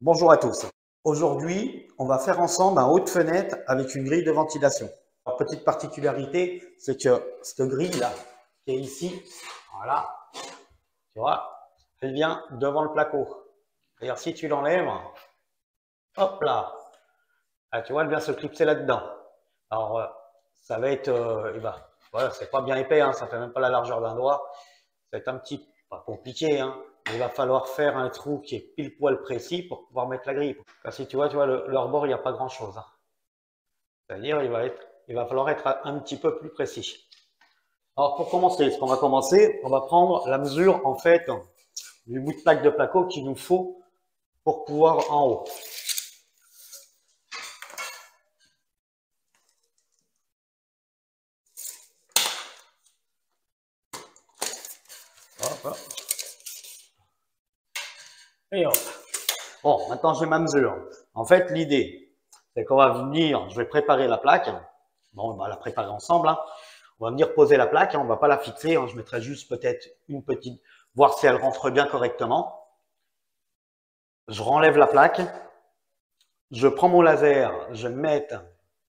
Bonjour à tous. Aujourd'hui, on va faire ensemble un haut de fenêtre avec une grille de ventilation. Alors, petite particularité, c'est que cette grille-là, qui est ici, voilà, tu vois, elle vient devant le placo. D'ailleurs, si tu l'enlèves, hop là, tu vois, elle vient se clipser là-dedans. Alors, ça va être, voilà, c'est pas bien épais, hein, ça fait même pas la largeur d'un doigt. Ça va être un petit, pas compliqué, hein. Il va falloir faire un trou qui est pile poil précis pour pouvoir mettre la grille. Parce que tu vois, le rebord, il n'y a pas grand-chose, hein. C'est-à-dire, il va falloir être un petit peu plus précis. Alors, pour commencer, ce qu'on va commencer, on va prendre la mesure, en fait, du bout de plaque de placo qu'il nous faut pour pouvoir en haut. Hop, hop. Et hop. Bon, maintenant j'ai ma mesure. En fait, l'idée, c'est qu'on va venir, je vais préparer la plaque. Bon, on va la préparer ensemble, hein. On va venir poser la plaque, hein, on va pas la fixer, hein. Je mettrai juste peut-être une petite, voir si elle rentre bien correctement. Je renlève la plaque, je prends mon laser, je vais mettre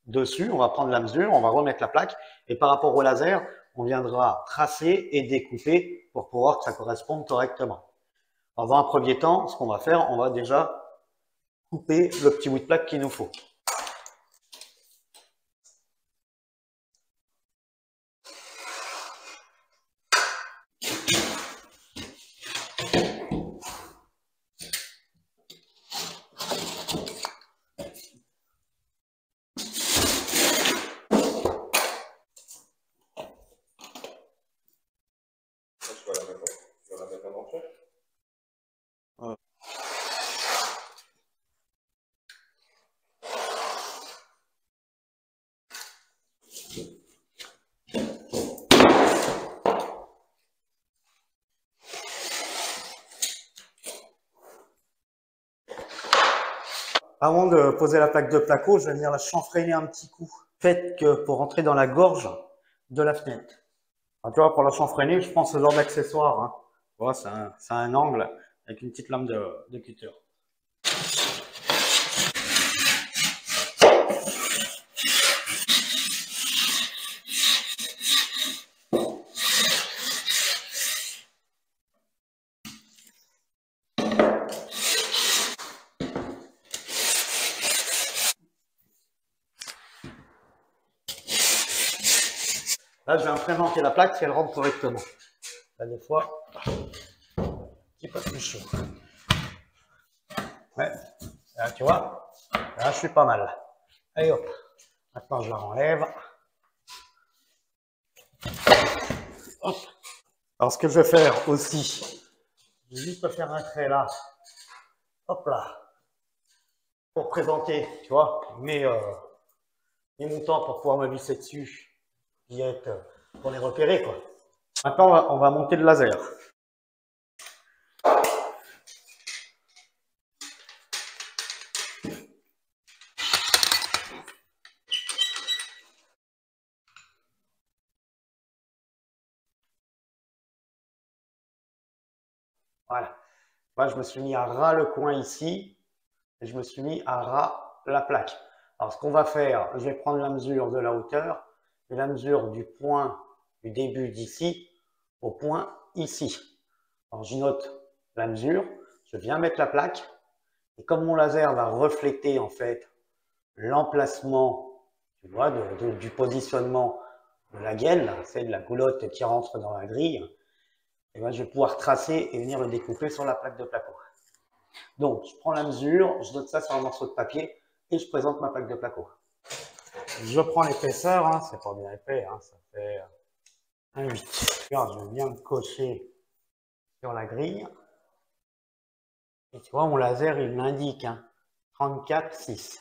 dessus, on va prendre la mesure, on va remettre la plaque, et par rapport au laser, on viendra tracer et découper pour pouvoir que ça corresponde correctement. Alors, dans un premier temps, ce qu'on va faire, on va déjà couper le petit bout de plaque qu'il nous faut. Avant de poser la plaque de placo, je vais venir la chanfreiner un petit coup. Faites que pour rentrer dans la gorge de la fenêtre. Alors, tu vois, pour la chanfreiner, je prends ce genre d'accessoire, hein. Tu vois, c'est un angle avec une petite lame de cutter. Là, je vais implémenter la plaque si elle rentre correctement. Là, des fois, un petit peu plus chaud. Ouais, là, tu vois, là, je suis pas mal. Allez, hop. Maintenant, je la renlève. Hop. Alors, ce que je vais faire aussi, je vais juste faire un trait là. Hop là. Pour présenter, tu vois, mes montants pour pouvoir me visser dessus, qui est pour les repérer, quoi. Maintenant, on va monter le laser. Voilà. Moi, je me suis mis à ras le coin ici, et je me suis mis à ras la plaque. Alors, ce qu'on va faire, je vais prendre la mesure de la hauteur et la mesure du point du début d'ici au point ici. Alors, je note la mesure, je viens mettre la plaque, et comme mon laser va refléter en fait l'emplacement, tu vois, du positionnement de la gaine, c'est de la goulotte qui rentre dans la grille, et ben, je vais pouvoir tracer et venir le découper sur la plaque de placo. Donc, je prends la mesure, je note ça sur un morceau de papier et je présente ma plaque de placo. Je prends l'épaisseur, hein, c'est pas bien épais, hein, ça fait 1,8. Regarde, je viens de cocher sur la grille. Et tu vois, mon laser, il m'indique, hein, 34,6.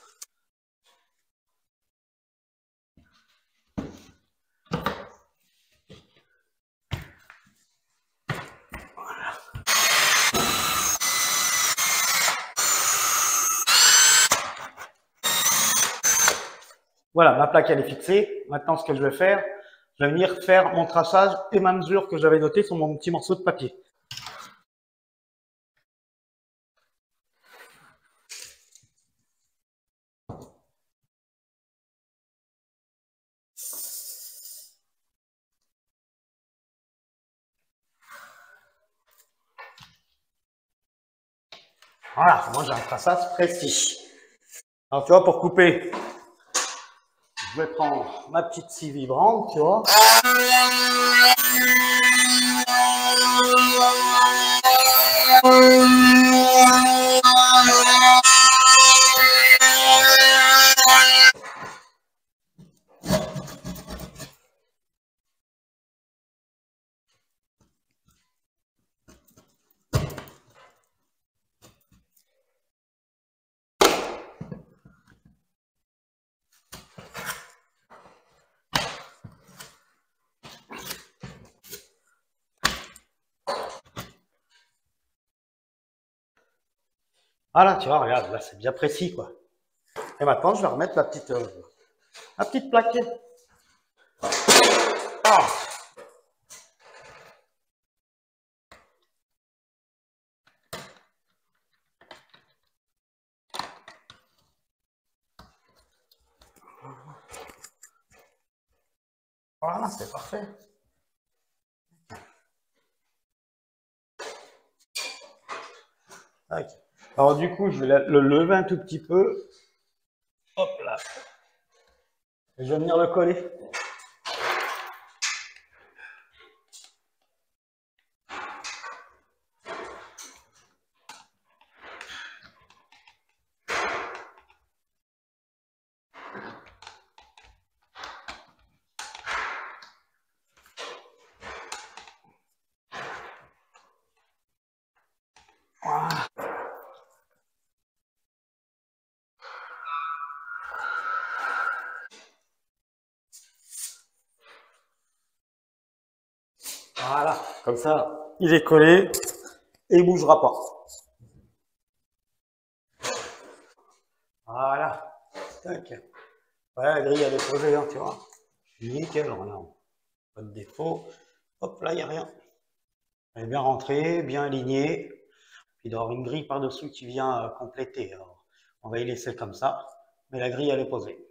Voilà, ma plaque elle est fixée. Maintenant, ce que je vais faire, je vais venir faire mon traçage et ma mesure que j'avais notée sur mon petit morceau de papier. Voilà, moi j'ai un traçage précis. Alors tu vois, pour couper, je vais prendre ma petite scie vibrante, tu vois. Voilà, tu vois, regarde, là c'est bien précis, quoi. Et maintenant, je vais remettre la petite plaquette. Ah. Voilà, c'est parfait. Okay. Alors du coup, je vais le lever un tout petit peu. Hop là. Et je vais venir le coller. Voilà. Voilà, comme ça, il est collé et il bougera pas. Voilà. Tac. Ouais, la grille elle est posée, hein, tu vois. Nickel, voilà. Pas de défaut. Hop, là, il n'y a rien. Elle est bien rentrée, bien alignée. Il doit y avoir une grille par-dessous qui vient compléter. Alors, on va y laisser comme ça. Mais la grille, elle est posée.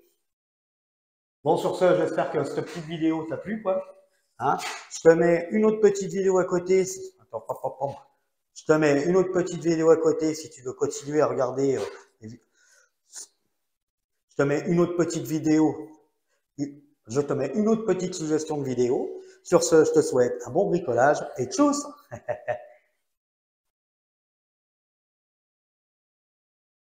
Bon, sur ce, j'espère que cette petite vidéo t'a plu, quoi. Hein, je te mets une autre petite vidéo à côté. Attends, je te mets une autre petite vidéo à côté si tu veux continuer à regarder. Je te mets une autre petite vidéo. Je te mets une autre petite suggestion de vidéo. Sur ce, je te souhaite un bon bricolage et tchuss!